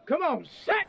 Come on, set!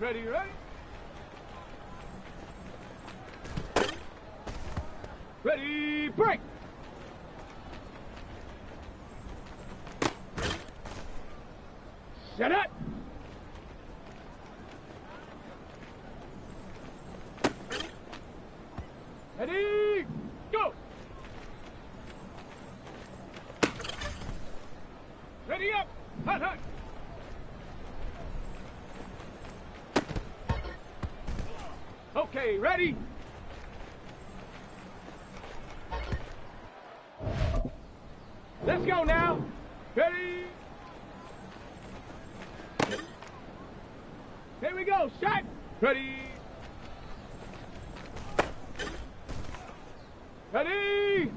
Ready, ready? Ready, break! Set up! Ready, go! Ready up! Hot, hot! Okay, ready? Let's go now. Ready? Here we go. Shot. Ready? Ready?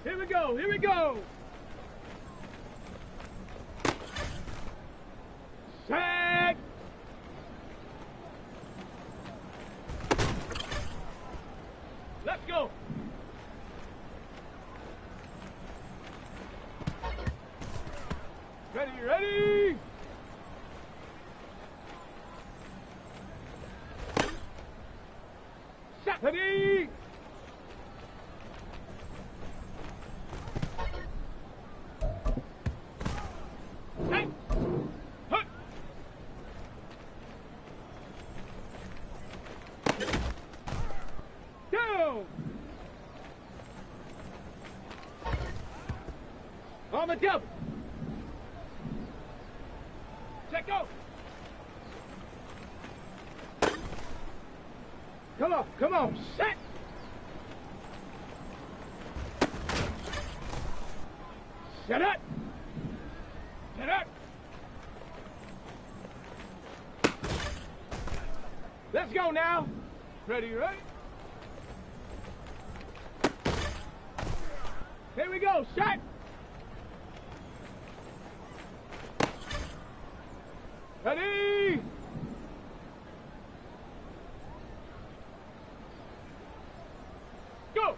Here we go. Here we go. Set! Let's go! Ready, ready! Set! Ready! Set! Hut! Down! On the double! Check go! Come on, set! Set up! Set up! Let's go now! Ready, ready? Here we go, set! Ready? Go!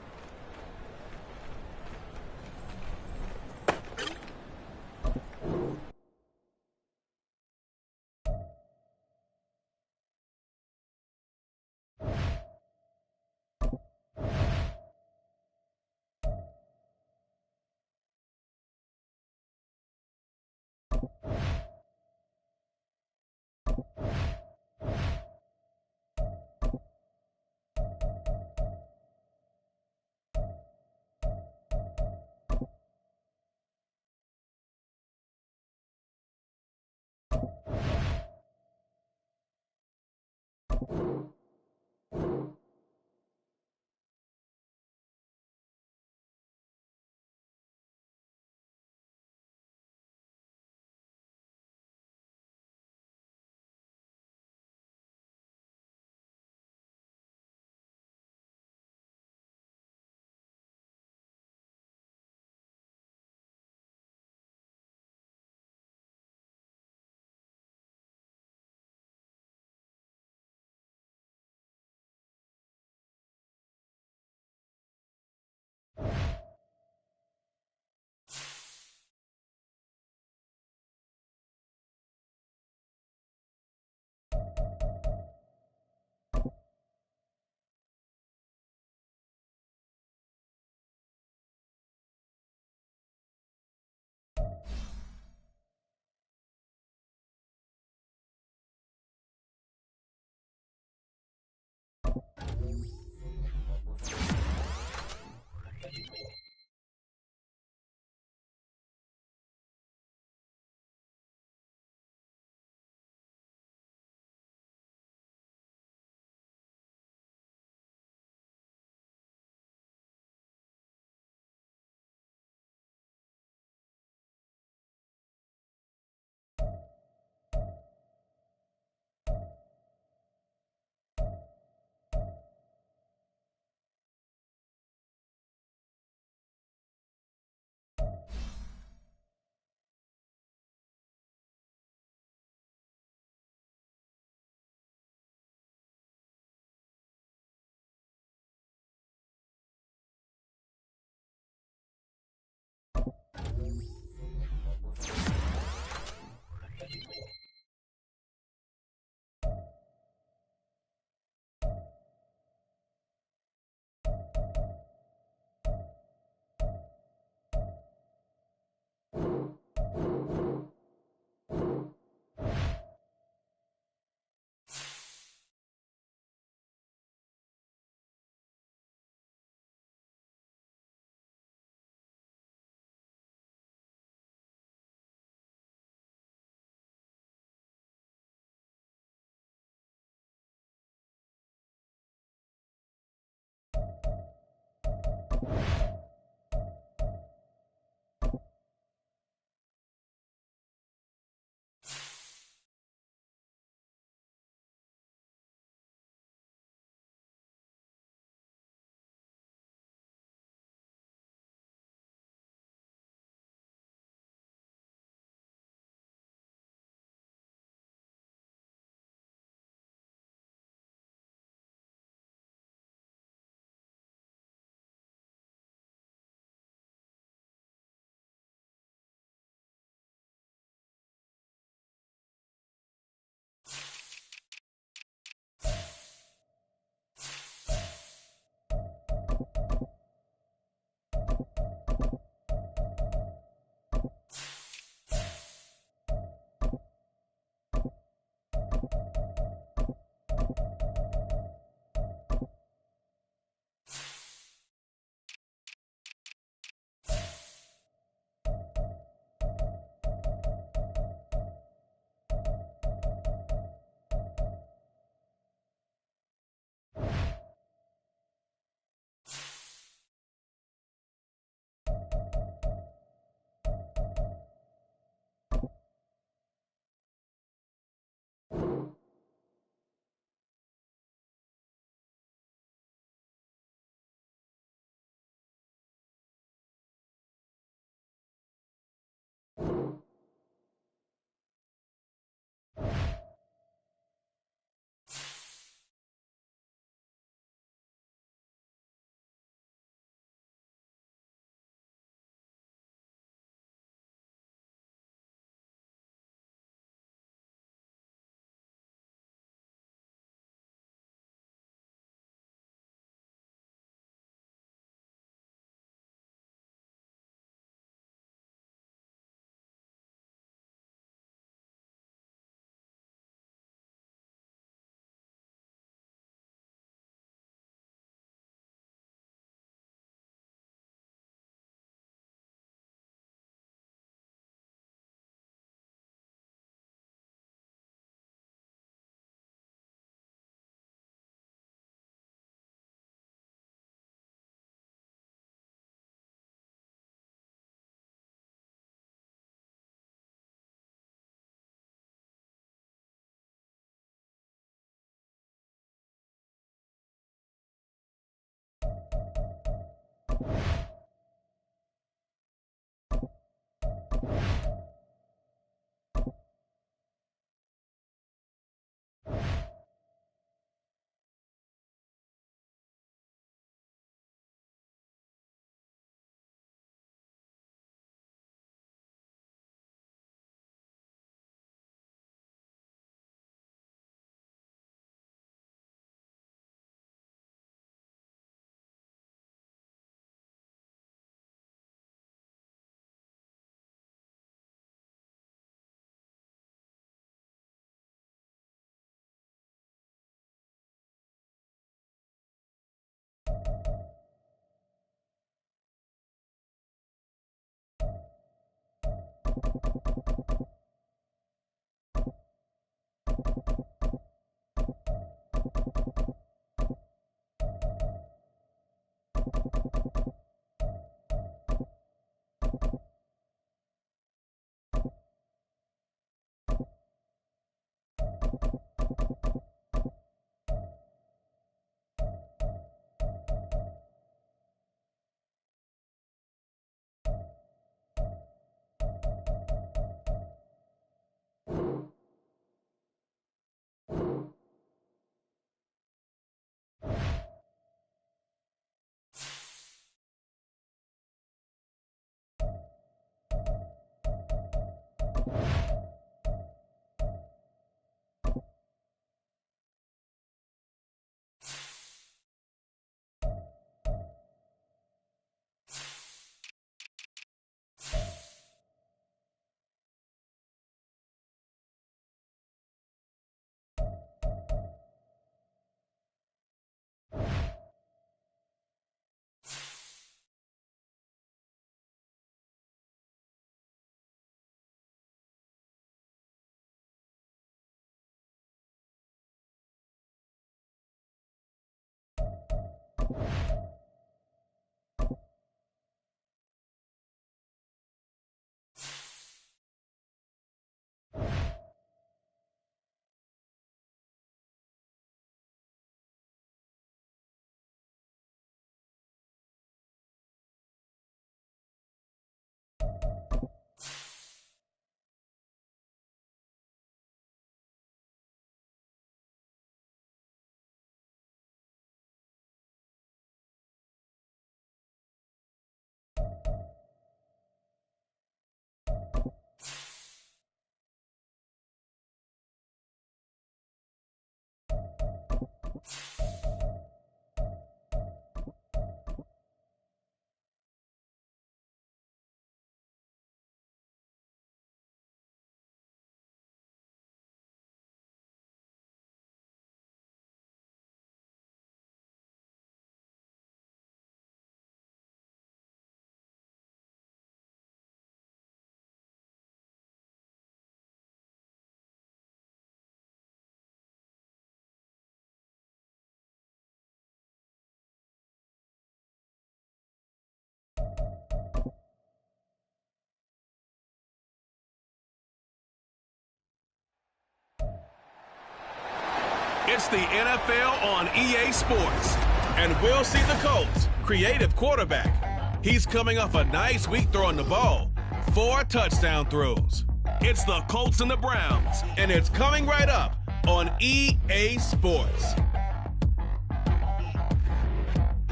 It's the NFL on EA Sports. And we'll see the Colts' creative quarterback. He's coming off a nice week throwing the ball. 4 touchdown throws. It's the Colts and the Browns, and it's coming right up on EA Sports.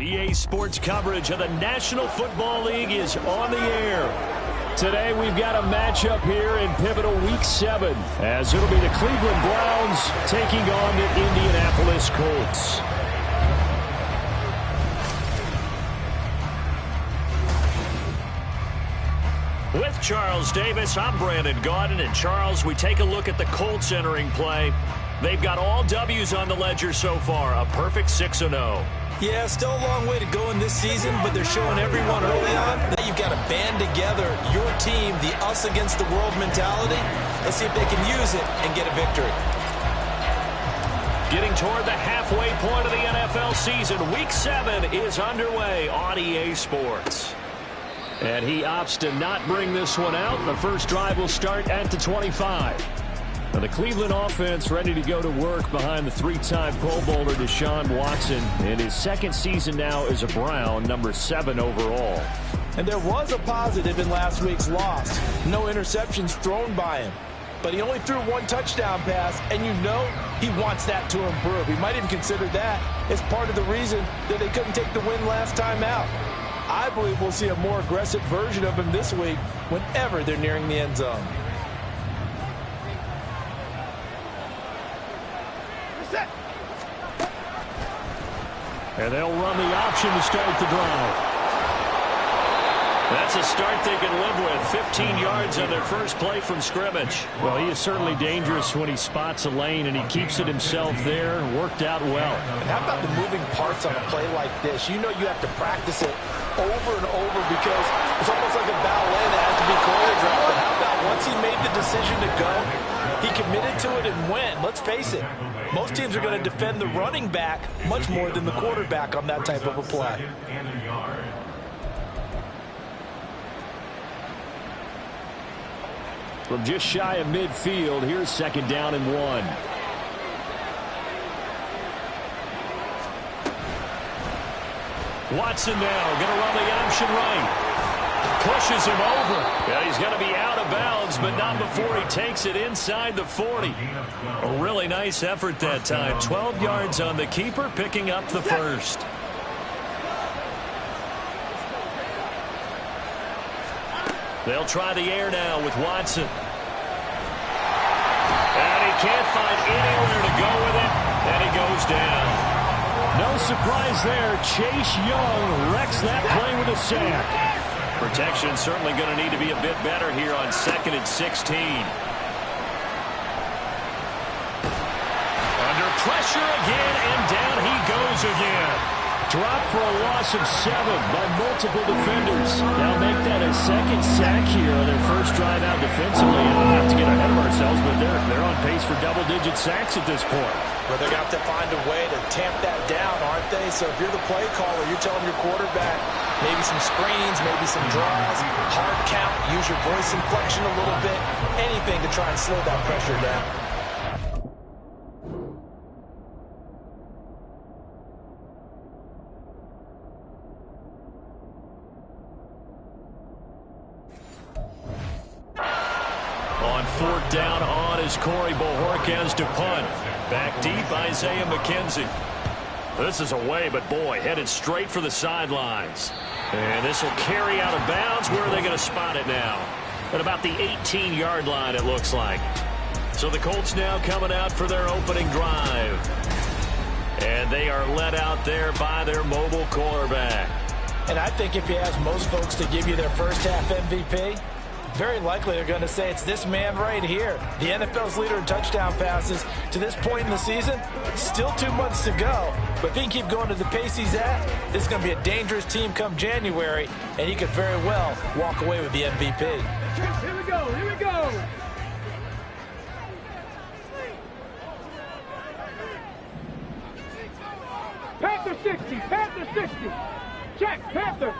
EA Sports coverage of the National Football League is on the air. Today we've got a matchup here in pivotal Week 7, as it'll be the Cleveland Browns taking on the Indianapolis Colts. With Charles Davis, I'm Brandon Gaudin. And Charles, we take a look at the Colts entering play. They've got all W's on the ledger so far, a perfect 6-0. Yeah, still a long way to go in this season, but they're showing everyone early on that you've got to band together your team, the us against the world mentality. Let's see if they can use it and get a victory. Getting toward the halfway point of the NFL season, Week 7 is underway on EA Sports. And he opts to not bring this one out. The first drive will start at the 25. Now the Cleveland offense ready to go to work behind the three-time Pro Bowler Deshaun Watson in his second season now as a Brown, number 7 overall. And there was a positive in last week's loss. No interceptions thrown by him. But he only threw 1 touchdown pass, and you know he wants that to improve. He might even consider that as part of the reason that they couldn't take the win last time out. I believe we'll see a more aggressive version of him this week whenever they're nearing the end zone. And they'll run the option to start the drive. That's a start they can live with. 15 yards on their first play from scrimmage. Well, he is certainly dangerous when he spots a lane, and he keeps it himself there. Worked out well. And how about the moving parts on a play like this? You know you have to practice it over and over because it's almost like a ballet that has to be choreographed. But how about once he made the decision to go, he committed to it and went. Let's face it, most teams are going to defend the running back much more than the quarterback on that type of a play. From just shy of midfield, here's 2nd down and 1. Watson now going to run the option right. Pushes him over. Yeah, he's going to be out of bounds, but not before he takes it inside the 40. A really nice effort that time. 12 yards on the keeper, picking up the first. They'll try the air now with Watson. And he can't find anywhere to go with it, and he goes down. No surprise there. Chase Young wrecks that play with a sack. Protection certainly going to need to be a bit better here on 2nd and 16. Under pressure again, and down he goes again. Dropped for a loss of 7 by multiple defenders. Now make that a 2nd sack here on their first drive out defensively. And not to get ahead of ourselves, but they're on pace for double-digit sacks at this point. Well, they're going to have to find a way to tamp that down, aren't they? So if you're the play caller, you're telling your quarterback maybe some screens, maybe some draws, hard count, use your voice inflection a little bit, anything to try and slow that pressure down. On 4th down, on is Corey Bojorquez to punt. Back deep, Isaiah McKenzie. This is away, but boy, headed straight for the sidelines. And this will carry out of bounds. Where are they going to spot it now? At about the 18-yard line, it looks like. So the Colts now coming out for their opening drive. And they are led out there by their mobile quarterback. And I think if you ask most folks to give you their first half MVP, very likely they're going to say it's this man right here. The NFL's leader in touchdown passes to this point in the season. Still 2 months to go. But if he can keep going to the pace he's at, this is going to be a dangerous team come January, and he could very well walk away with the MVP. Here we go. Here we go. Panther 60. Panther 60. Check. Panther.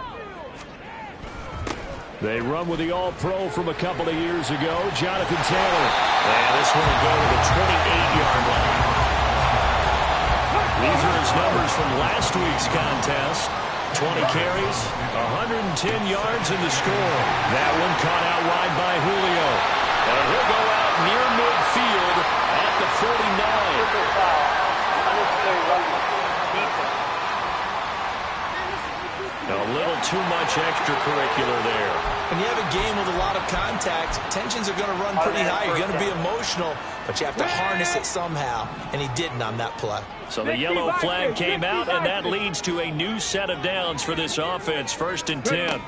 They run with the All-Pro from a couple of years ago, Jonathan Taylor. And this one will go to the 28-yard line. These are his numbers from last week's contest. 20 carries, 110 yards in the score. That one caught out wide by Julio. And he'll go out near midfield at the 49. A little too much extracurricular there. When you have a game with a lot of contact, tensions are going to run pretty high. You're going to be emotional, but you have to harness it somehow, and he didn't on that play. So the yellow flag came out, and that leads to a new set of downs for this offense, 1st and 10.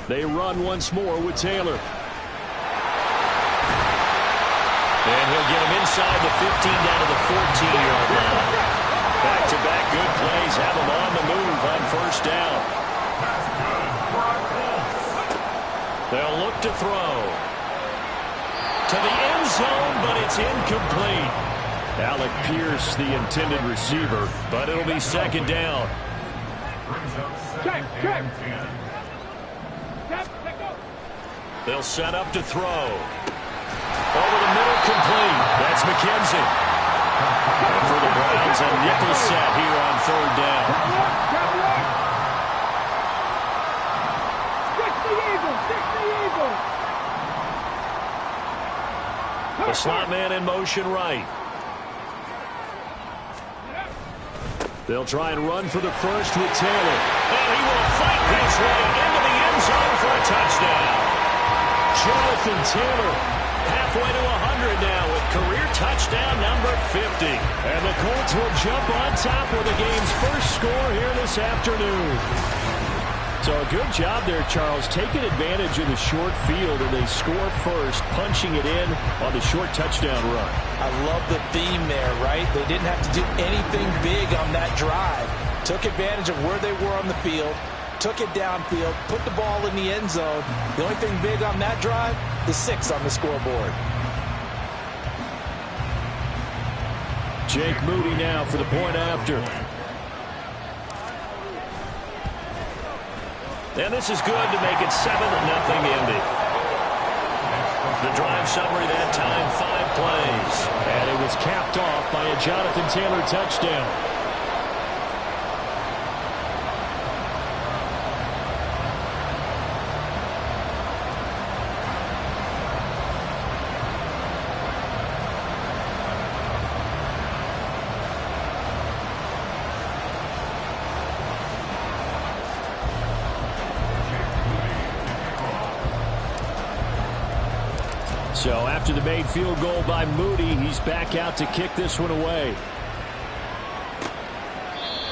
They run once more with Taylor. And he'll get him inside the 15 down to the 14-yard line. Back-to-back good plays have him on the move on 1st down. They'll look to throw. To the end zone, but it's incomplete. Alec Pierce, the intended receiver, but it'll be 2nd down. They'll set up to throw. Over the middle, complete. That's McKenzie. And for the Browns, a nickel set here on third down. The slot man in motion right. They'll try and run for the first with Taylor. And he will fight his way into the end zone for a touchdown. Jonathan Taylor halfway to 100 now with career touchdown number 50. And the Colts will jump on top with the game's first score here this afternoon. So a good job there, Charles, taking advantage of the short field, and they score first, punching it in on the short touchdown run. I love the theme there, right? They didn't have to do anything big on that drive. Took advantage of where they were on the field, took it downfield, put the ball in the end zone. The only thing big on that drive, the 6 on the scoreboard. Jake Moody now for the point after. And this is good to make it 7-0 Indy. The drive summary that time, 5 plays. And it was capped off by a Jonathan Taylor touchdown. So after the made field goal by Moody, he's back out to kick this one away.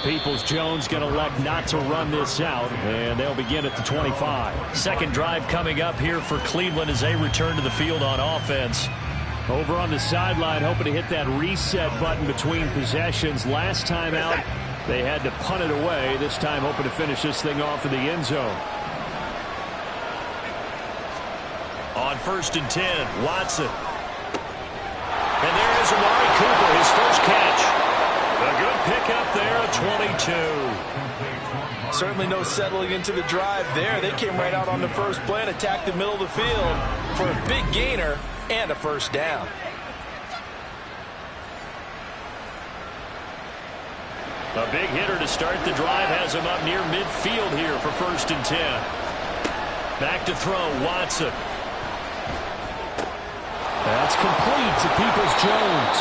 Peoples-Jones going to elect not to run this out, and they'll begin at the 25. Second drive coming up here for Cleveland as they return to the field on offense. Over on the sideline, hoping to hit that reset button between possessions. Last time out, they had to punt it away. This time hoping to finish this thing off in the end zone. On 1st and 10, Watson. And there is Amari Cooper, his first catch. A good pickup there at 22. Certainly no settling into the drive there. They came right out on the first play and attacked the middle of the field for a big gainer and a first down. A big hitter to start the drive has him up near midfield here for 1st and 10. Back to throw, Watson. That's complete to Peoples-Jones.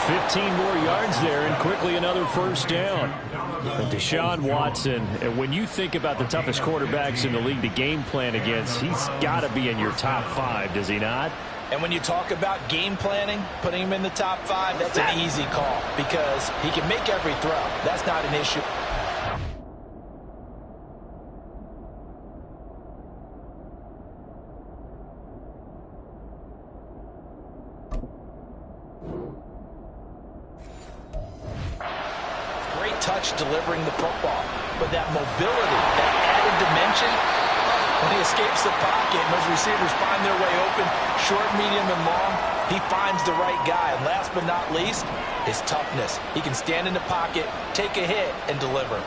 15 more yards there and quickly another first down. And Deshaun Watson, and when you think about the toughest quarterbacks in the league to game plan against, he's got to be in your top 5, does he not? And when you talk about game planning, putting him in the top 5, that's an easy call because he can make every throw. That's not an issue. Touch delivering the football, but that mobility, that added dimension, when he escapes the pocket and those receivers find their way open, short, medium, and long, he finds the right guy. And last but not least, his toughness. He can stand in the pocket, take a hit, and deliver.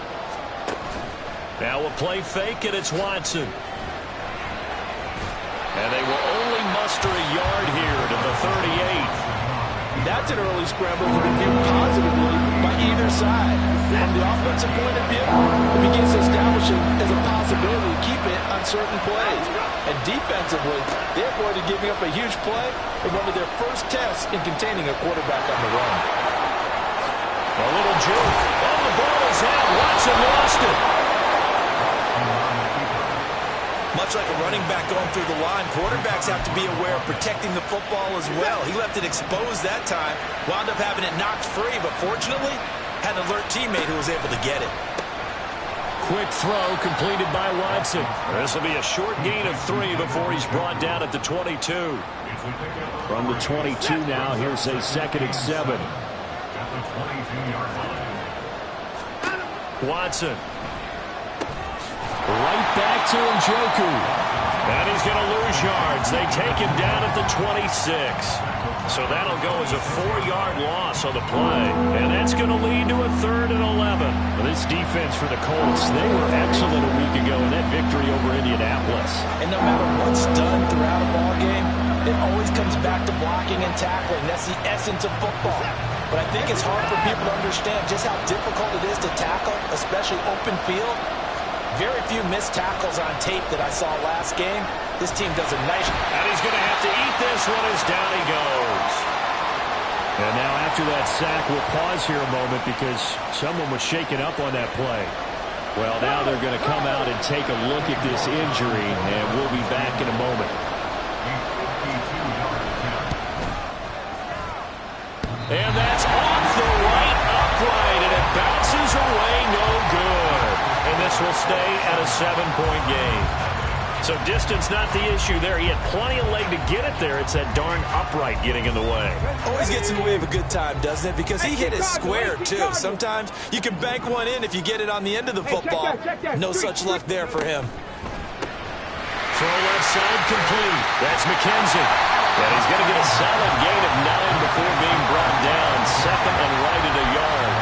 Now a play fake, and it's Watson. And they will only muster a yard here to the 38. That's an early scramble to be viewed positively by either side. From the offensive point of view, it begins to establish it as a possibility to keep it on certain plays. And defensively, they avoided giving up a huge play in one of their first tests in containing a quarterback on the run. A little juke. Oh, the ball is out. Watson lost it. Much like a running back going through the line, quarterbacks have to be aware of protecting the football as well. He left it exposed that time, wound up having it knocked free, but fortunately, had an alert teammate who was able to get it. Quick throw completed by Watson. This will be a short gain of 3 before he's brought down at the 22. From the 22 now, here's a 2nd and 7. Watson. Right back to Njoku. And he's going to lose yards. They take him down at the 26. So that'll go as a 4-yard loss on the play. And that's going to lead to a 3rd and 11. Well, this defense for the Colts, they were excellent a week ago in that victory over Indianapolis. And no matter what's done throughout a ball game, it always comes back to blocking and tackling. That's the essence of football. But I think it's hard for people to understand just how difficult it is to tackle, especially open field. Very few missed tackles on tape that I saw last game. This team does a nice job. And he's going to have to eat this one as down he goes. And now after that sack, we'll pause here a moment because someone was shaken up on that play. Well, now they're going to come out and take a look at this injury, and we'll be back in a moment. And that's off the right upright, and it bounces away no good. And this will stay at a 7-point game. So distance not the issue there. He had plenty of leg to get it there. It's that darn upright getting in the way. Always gets in the way of a good time, doesn't it? Because he hit it square, too. Sometimes you can bank one in if you get it on the end of the football. No such luck there for him. Throw left side complete. That's McKenzie. And he's going to get a solid gain of 9 before being brought down. 2nd and right at a yard.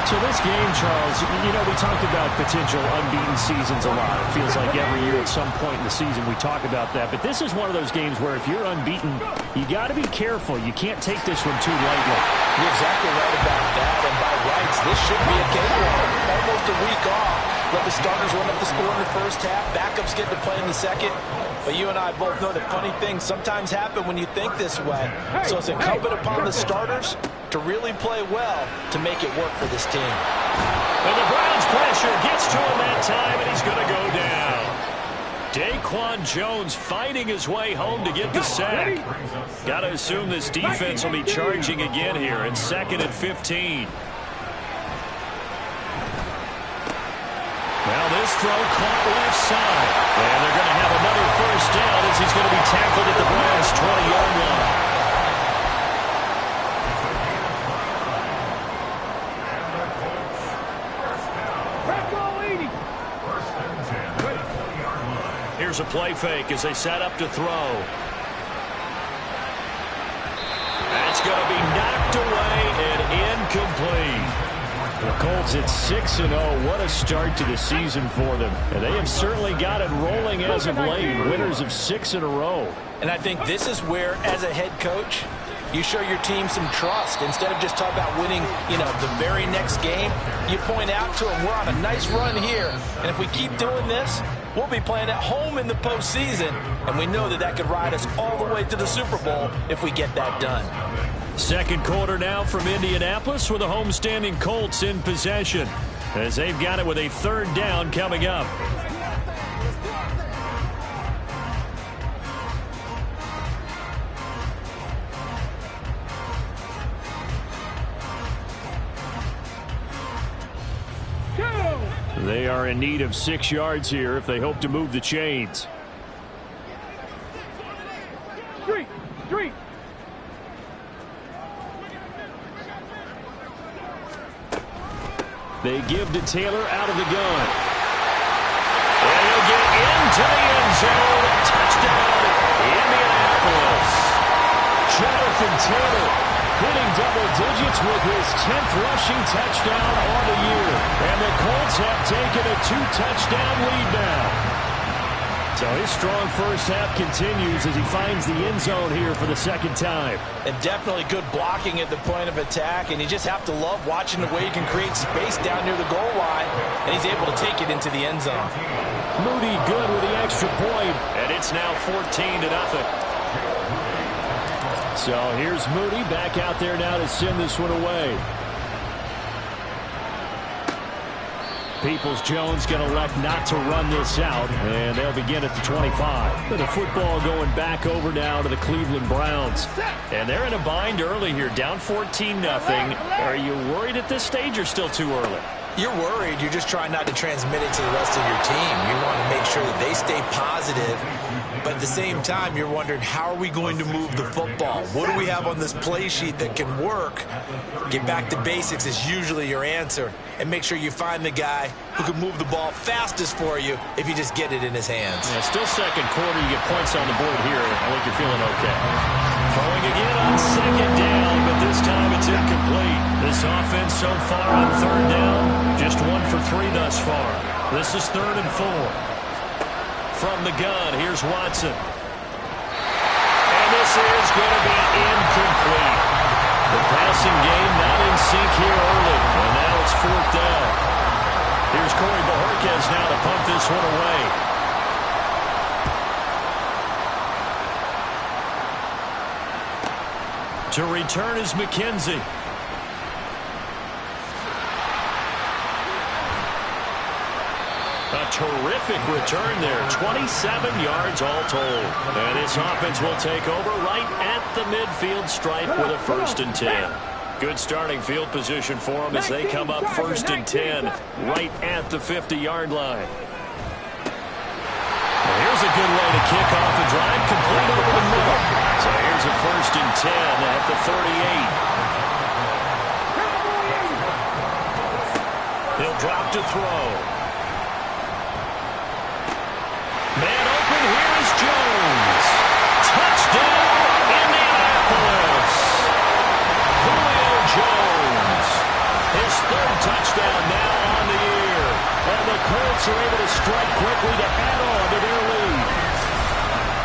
So this game, Charles, you know, we talked about potential unbeaten seasons a lot. It feels like every year at some point in the season we talk about that. But this is one of those games where if you're unbeaten, you got to be careful. You can't take this one too lightly. You're exactly right about that. And by rights, this should be a cakewalk. Almost a week off. Let the starters run up the score in the first half. Backups get to play in the second. But you and I both know that funny things sometimes happen when you think this way. So it's incumbent upon the starters to really play well to make it work for this team. And the Browns pressure gets to him that time, and he's going to go down. Daquan Jones fighting his way home to get the sack. Got to assume this defense will be charging again here in 2nd and 15. Now this throw caught left side. And they're going to have another first down as he's going to be tackled at the Browns' 20-yard line. Here's a play fake as they set up to throw. That's going to be knocked away and incomplete. The Colts at 6-0. What a start to the season for them. And they have certainly got it rolling as of late. Winners of 6 in a row. And I think this is where, as a head coach, you show your team some trust. Instead of just talking about winning, the very next game, you point out to them, we're on a nice run here. And if we keep doing this, we'll be playing at home in the postseason. And we know that that could ride us all the way to the Super Bowl if we get that done. Second quarter now from Indianapolis with the homestanding Colts in possession as they've got it with a 3rd down coming up. They are in need of 6 yards here if they hope to move the chains. Street. They give to Taylor out of the gun. And he'll get into the end zone. Touchdown, Indianapolis. Jonathan Taylor hitting double digits with his 10th rushing touchdown on the year. And the Colts have taken a 2-touchdown lead now. So his strong first half continues as he finds the end zone here for the 2nd time. And definitely good blocking at the point of attack. And you just have to love watching the way he can create space down near the goal line. And he's able to take it into the end zone. Moody good with the extra point. And it's now 14-0. So here's Moody back out there now to send this one away. Peoples-Jones going to elect not to run this out, and they'll begin at the 25. But the football going back over now to the Cleveland Browns. And they're in a bind early here, down 14-0. Are you worried at this stage or still too early? You're worried. You're just trying not to transmit it to the rest of your team. You want to make sure that they stay positive. But at the same time, you're wondering, how are we going to move the football? What do we have on this play sheet that can work? Get back to basics is usually your answer. And make sure you find the guy who can move the ball fastest for you if you just get it in his hands. Yeah, still second quarter. You get points on the board here. I think you're feeling okay. Throwing again on second down, but this time it's incomplete. This offense so far on third down, just 1 for 3 thus far. This is 3rd and 4. From the gun, here's Watson. And this is going to be incomplete. The passing game not in sync here early, and now it's 4th down. Here's Corey Bojorquez now to punt this one away. To return is McKenzie. A terrific return there. 27 yards all told. And this offense will take over right at the midfield stripe with a 1st and 10. Good starting field position for them as they come up 1st and 10 right at the 50-yard line. Well, here's a good way to kick off a drive, complete over the middle. So here's a 1st and 10 at the 38. He'll drop to throw. Man open, here is Jones. Touchdown, Indianapolis. Julio Jones. His 3rd touchdown now on the year. And the Colts are able to strike quickly to add on to their lead.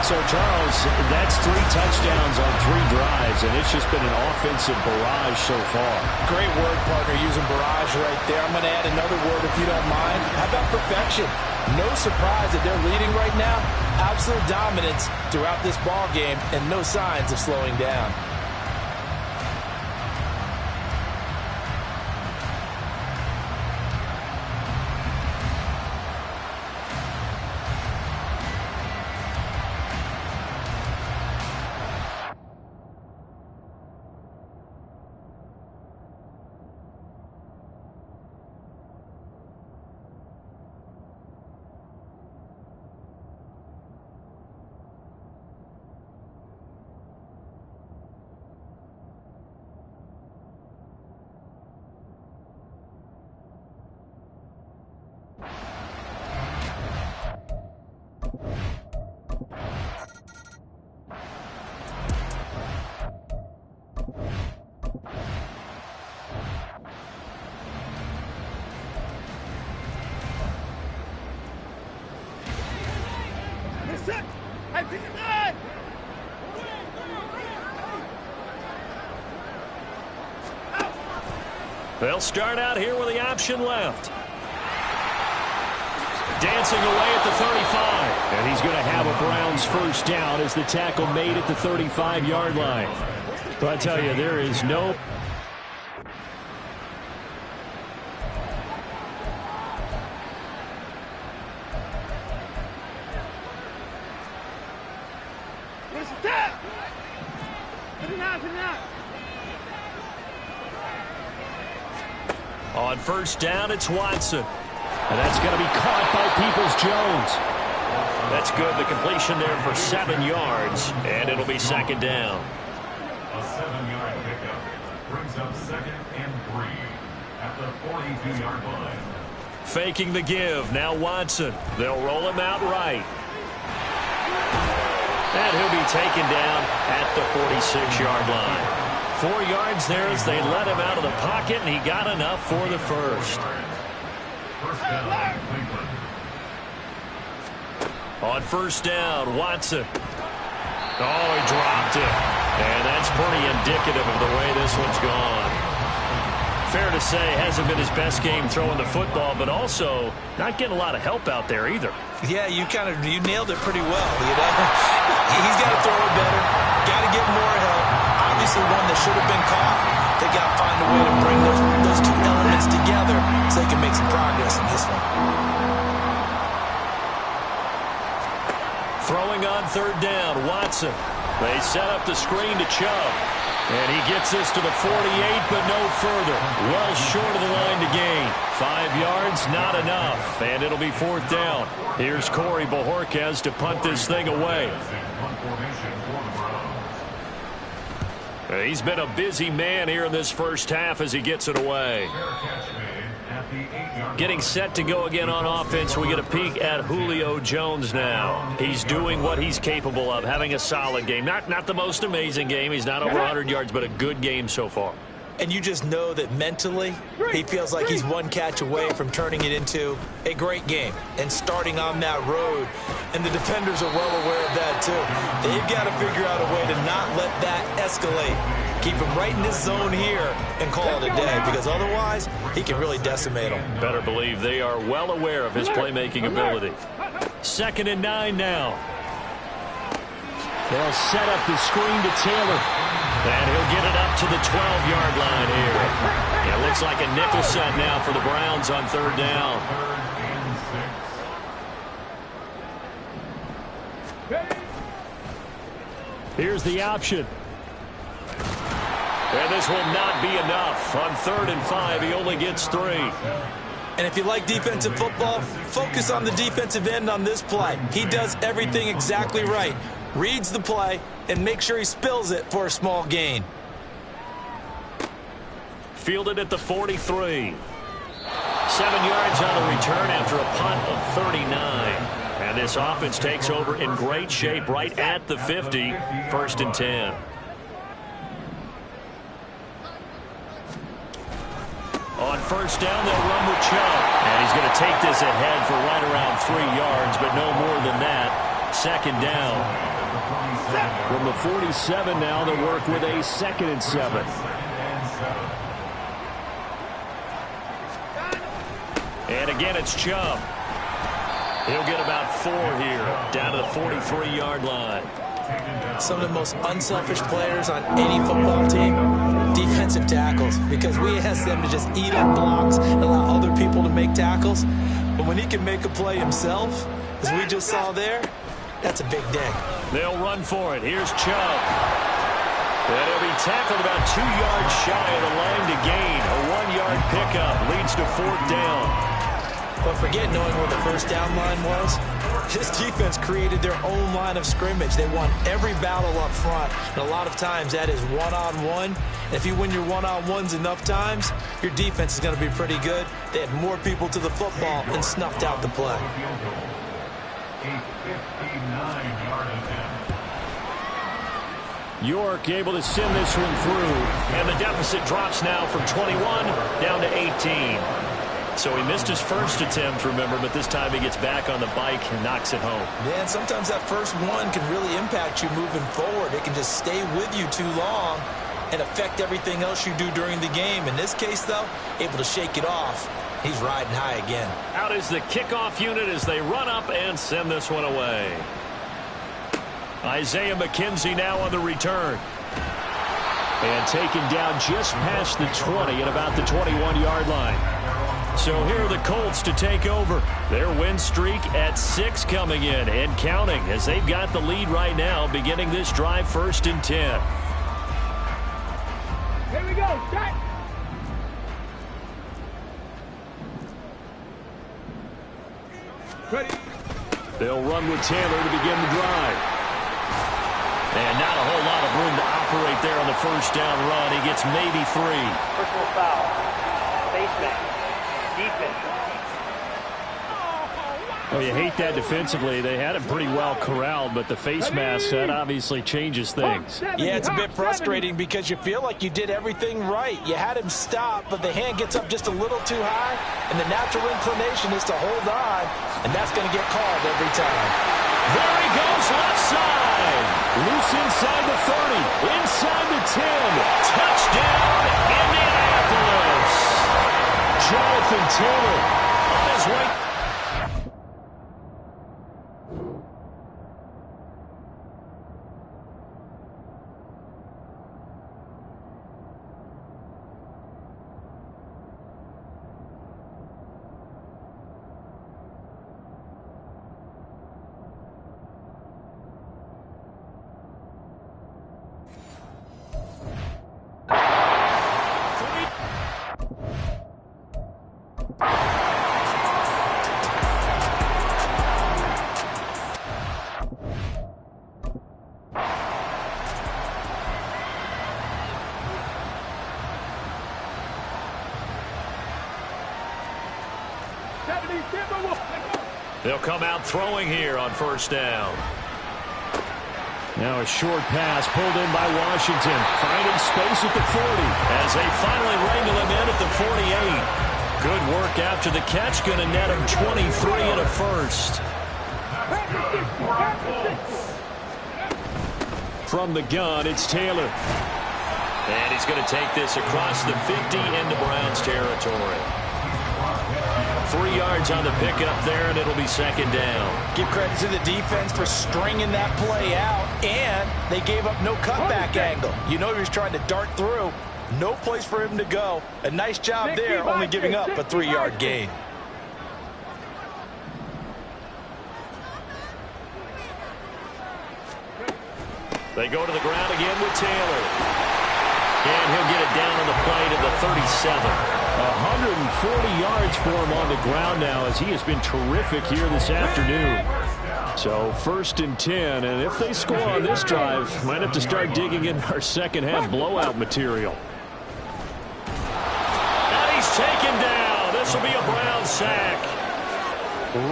So, Charles, that's 3 touchdowns on 3 drives, and it's just been an offensive barrage so far. Great word, partner, using barrage right there. I'm going to add another word if you don't mind. How about perfection? No surprise that they're leading right now. Absolute dominance throughout this ball game and no signs of slowing down. They'll start out here with the option left. Dancing away at the 35. And he's going to have a Browns 1st down as the tackle made at the 35-yard line. But I tell you, there is no... On 1st down, it's Watson. And that's going to be caught by Peoples-Jones. That's good. The completion there for 7 yards. And it'll be 2nd down. A 7-yard pickup brings up 2nd and 3 at the 42-yard line. Faking the give. Now Watson. They'll roll him out right. And he'll be taken down at the 46-yard line. 4 yards there as they let him out of the pocket, and he got enough for the 1st. 1st down, Cleveland. On 1st down, Watson. Oh, he dropped it. And that's pretty indicative of the way this one's gone. Fair to say, hasn't been his best game throwing the football, but also not getting a lot of help out there either. Yeah, you nailed it pretty well. You know, he's got to throw it better. Got to get more help. Obviously, one that should have been caught. They got to find a way to bring those 2 elements together so they can make some progress in this one. Throwing on 3rd down, Watson. They set up the screen to Chubb. And he gets this to the 48, but no further. Well short of the line to gain. 5 yards, not enough. And it'll be 4th down. Here's Corey Bojorquez to punt this thing away. He's been a busy man here in this first half as he gets it away. Getting set to go again on offense, we get a peek at Julio Jones now. He's doing what he's capable of, having a solid game. Not the most amazing game. He's not over 100 yards, but a good game so far. And you just know that mentally, he feels like he's one catch away from turning it into a great game and starting on that road. And the defenders are well aware of that, too. They've got to figure out a way to not let that escalate. Keep him right in this zone here and call it a day, because otherwise, he can really decimate them. Better believe they are well aware of his playmaking ability. 2nd and 9 now. They'll set up the screen to Taylor. And he'll get it up to the 12-yard line here. It looks like a nickel set now for the Browns on 3rd down. Here's the option. And this will not be enough. On 3rd and 5, he only gets 3. And if you like defensive football, focus on the defensive end on this play. He does everything exactly right. Reads the play and make sure he spills it for a small gain. Fielded at the 43. 7 yards on the return after a punt of 39. And this offense takes over in great shape right at the 50. 1st and 10. On 1st down, they'll run with Chubb. And he's going to take this ahead for right around 3 yards, but no more than that. 2nd down. From the 47 now, they'll work with a 2nd and 7. And again, it's Chubb. He'll get about 4 here, down to the 43-yard line. Some of the most unselfish players on any football team, defensive tackles, because we ask them to just eat up blocks and allow other people to make tackles. But when he can make a play himself, as we just saw there, that's a big day. They'll run for it. Here's Chubb. And he'll be tackled about 2 yards shy of the line to gain. A 1-yard pickup leads to 4th down. But forget knowing where the 1st down line was. This defense created their own line of scrimmage. They won every battle up front. And a lot of times that is one-on-one. And if you win your one-on-ones enough times, your defense is going to be pretty good. They had more people to the football and snuffed out the play. York able to send this one through. And the deficit drops now from 21 down to 18. So he missed his first attempt, remember, but this time he gets back on the bike and knocks it home. Yeah, and sometimes that first one can really impact you moving forward. It can just stay with you too long and affect everything else you do during the game. In this case, though, able to shake it off. He's riding high again. Out is the kickoff unit as they run up and send this one away. Isaiah McKenzie now on the return. And taken down just past the 20 at about the 21-yard line. So here are the Colts to take over. Their win streak at 6 coming in and counting as they've got the lead right now beginning this drive 1st and 10. Here we go. Set. Ready. They'll run with Taylor to begin the drive. And not a whole lot of room to operate there on the 1st down run. He gets maybe 3. Personal foul. Face mask. Defense. Well, you hate that defensively. They had him pretty well corralled, but the face mask, that obviously changes things. Yeah, it's a bit frustrating because you feel like you did everything right. You had him stop, but the hand gets up just a little too high, and the natural inclination is to hold on, and that's going to get called every time. There he goes, left side. Loose inside the 30, inside the 10. Touchdown, Indianapolis. Jonathan Taylor on his way. They'll come out throwing here on first down. Now a short pass pulled in by Washington. Finding space at the 40. As they finally wrangle him in at the 48. Good work after the catch. Going to net him 23 and a first. From the gun, it's Taylor. And he's going to take this across the 50 into Browns territory. 3 yards on the pickup there, and it'll be second down. Give credit to the defense for stringing that play out, and they gave up no cutback angle. You know he was trying to dart through. No place for him to go. A nice job there, only giving up a 3-yard gain. They go to the ground again with Taylor. And he'll get it down on the play to the 37. 140 yards for him on the ground now, as he has been terrific here this afternoon. So 1st and 10, and if they score on this drive, might have to start digging in our second half blowout material. And he's taken down. This will be a Brown sack.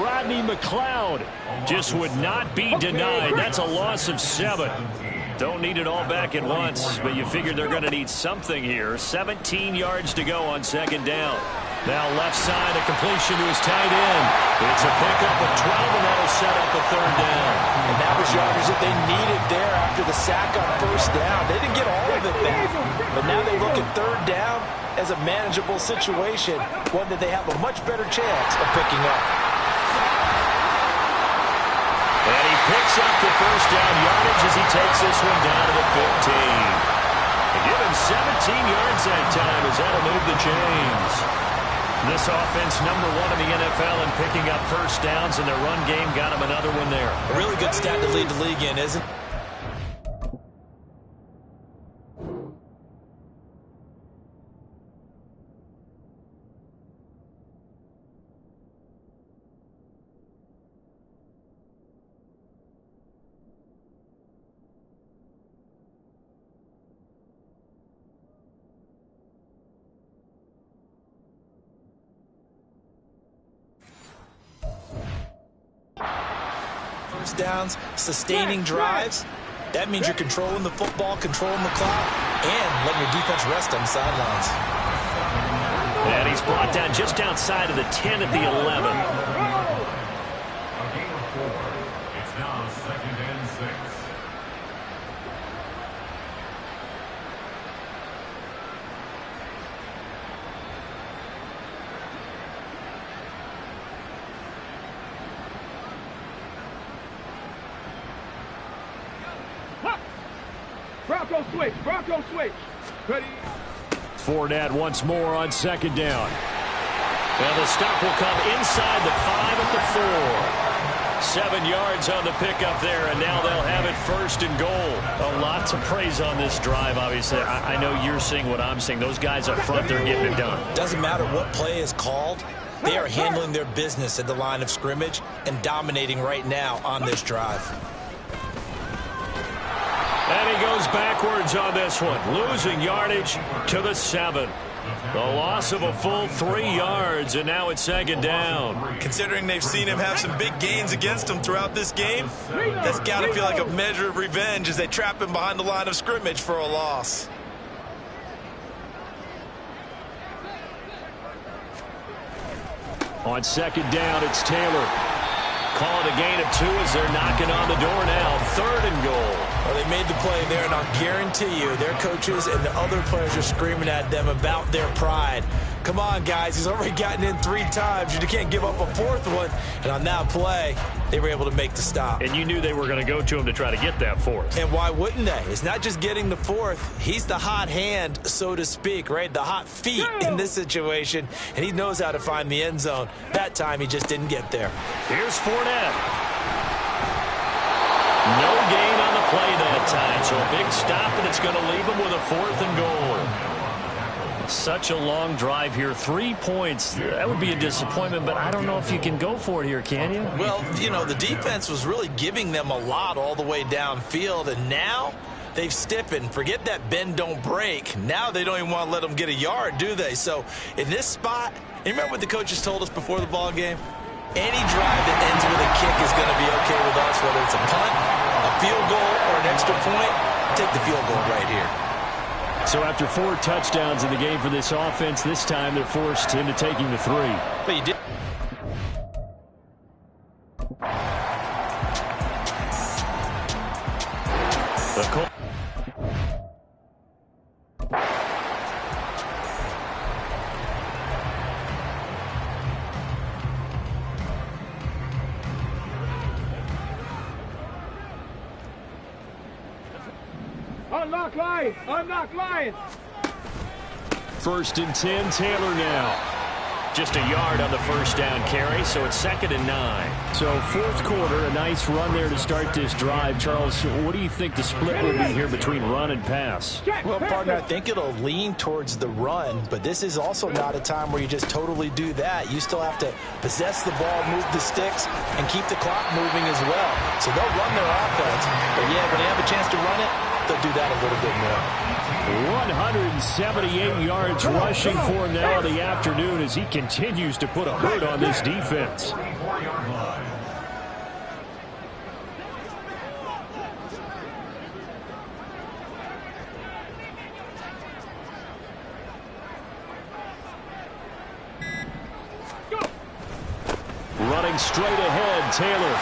Rodney McLeod just would not be denied. That's a loss of 7. Don't need it all back at once, but you figure they're going to need something here. 17 yards to go on second down. Now left side, a completion to his tight end. It's a pickup of 12, and that'll set up a 3rd down. And that was yardage that they needed there after the sack on first down. They didn't get all of it back, but now they look at 3rd down as a manageable situation, one that they have a much better chance of picking up. And he picks up the 1st down yardage as he takes this one down to the 15. They give him 17 yards that time as that'll move the chains. This offense #1 in the NFL in picking up 1st downs, and their run game got him another one there. A really good stat to lead the league in, isn't it? Downs, sustaining drives. That means you're controlling the football, controlling the clock, and letting your defense rest on the sidelines. And he's brought down just outside of the 10 at the 11. A gain of 4. It's now 2nd and 6. Bronco switch. Bronco switch. Ready. Fournette once more on 2nd down. And the stop will come inside the 5 at the 4. 7 yards on the pickup there, and now they'll have it 1st and goal. A lot to praise on this drive, obviously. I know you're seeing what I'm seeing. Those guys up front, they're getting it done. Doesn't matter what play is called. They are handling their business at the line of scrimmage and dominating right now on this drive. And he goes backwards on this one, losing yardage to the 7. The loss of a full 3 yards, and now it's 2nd down. Considering they've seen him have some big gains against him throughout this game, that's got to feel like a measure of revenge as they trap him behind the line of scrimmage for a loss. On 2nd down, it's Taylor. Call it a gain of 2 as they're knocking on the door now. 3rd and goal. Well, they made the play there, and I'll guarantee you their coaches and the other players are screaming at them about their pride. Come on, guys. He's already gotten in 3 times. You can't give up a 4th one. And on that play, they were able to make the stop. And you knew they were going to go to him to try to get that 4th. And why wouldn't they? It's not just getting the 4th. He's the hot hand, so to speak, right? The hot feet in this situation. And he knows how to find the end zone. That time, he just didn't get there. Here's Fournette. No gain on the play that time. So a big stop, and it's going to leave him with a 4th and goal. Such a long drive here. 3 points. That would be a disappointment, but I don't know if you can go for it here, can you? Well, you know, the defense was really giving them a lot all the way downfield, and now they've stiffened. Forget that bend, don't break. Now they don't even want to let them get a yard, do they? So in this spot, you remember what the coaches told us before the ball game? Any drive that ends is going to be okay with us, whether it's a punt, a field goal, or an extra point. Take the field goal right here. So after 4 touchdowns in the game for this offense, this time they're forced into taking the 3. But you did. Unlock line! Unlock line! 1st and 10, Taylor now. Just a yard on the first down carry, so it's 2nd and 9. So 4th quarter, a nice run there to start this drive. Charles, what do you think the split will be here between run and pass? Well, partner, I think it'll lean towards the run, but this is also not a time where you just totally do that. You still have to possess the ball, move the sticks, and keep the clock moving as well. So they'll run their offense, but yeah, when they have a chance to run it, they'll do that a little bit more. 178 yards rushing for him now in the afternoon as he continues to put a hurt on this defense. Running straight ahead, Taylor.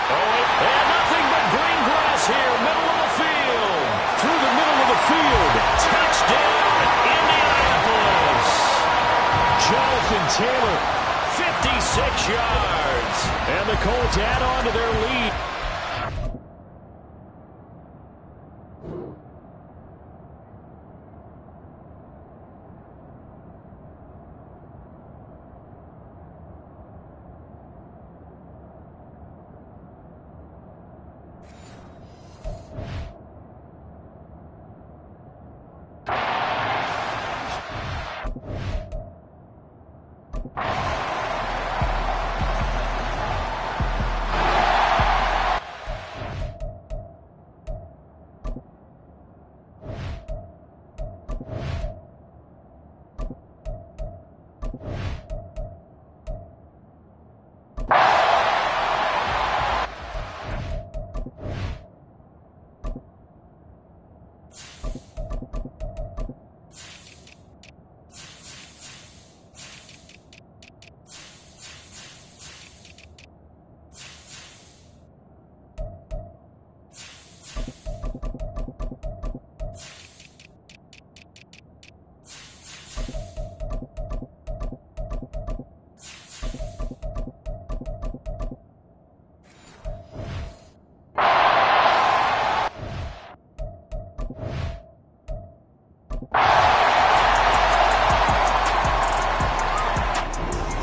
Oh, and nothing but green grass here, middle of the field. Through the middle of the field. Touchdown, Indianapolis. Jonathan Taylor, 56 yards. And the Colts add on to their lead.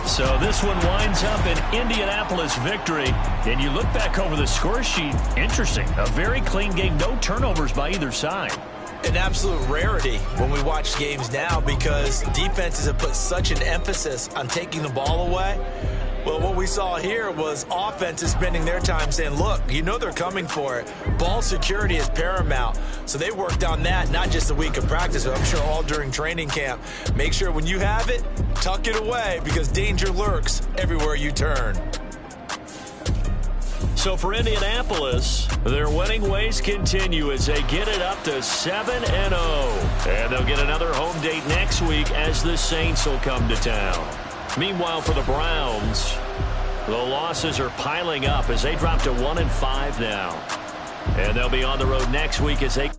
So this one winds up an Indianapolis victory. And you look back over the score sheet, interesting. A very clean game, no turnovers by either side. An absolute rarity when we watch games now because defenses have put such an emphasis on taking the ball away. Well, what we saw here was offenses spending their time saying, look, you know they're coming for it. Ball security is paramount. So they worked on that, not just a week of practice, but I'm sure all during training camp. Make sure when you have it, tuck it away because danger lurks everywhere you turn. So for Indianapolis, their winning ways continue as they get it up to 7-0. And they'll get another home date next week as the Saints will come to town. Meanwhile, for the Browns, the losses are piling up as they drop to 1-5 now. And they'll be on the road next week as they...